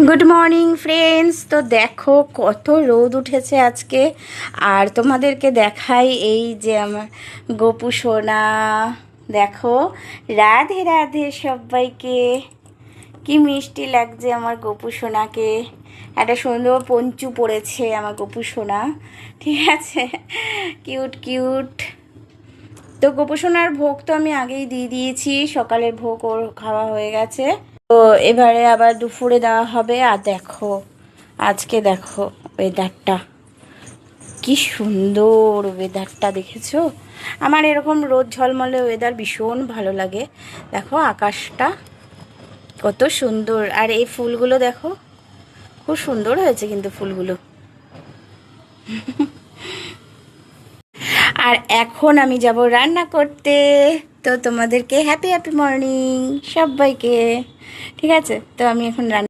Good morning friends. তো দেখো কত রোদ উঠেছে আজকে। আর তোমাদেরকে দেখাই এই যে আমার গোপু সোনা। দেখো, রাধে রাধে সবাইকে। কি মিষ্টি লাগছে আমার গোপু সোনাকে। একটা সুন্দর পঞ্চু পড়েছে আমার গোপু সোনা, ঠিক আছে, কিউট কিউট। তো গোপু সোনার ভোগ তো আমি আগেই দিয়ে দিয়েছি, সকালের ভোগ ওর খাওয়া হয়ে গেছে। তো এবারে আবার দুপুরে দেওয়া হবে। আর দেখো আজকে দেখো ওয়েদারটা, কি সুন্দর ওয়েদারটা, দেখেছো? আমার এরকম রোদ ঝলমলে ওয়েদার ভীষণ ভালো লাগে। দেখো আকাশটা কত সুন্দর, আর এই ফুলগুলো দেখো, খুব সুন্দর হয়েছে কিন্তু ফুলগুলো। আর এখন আমি যাব রান্না করতে। তো তোমাদেরকে হ্যাপি হ্যাপি মর্নিং সবাইকে, ঠিক আছে? তো আমি এখন রান্না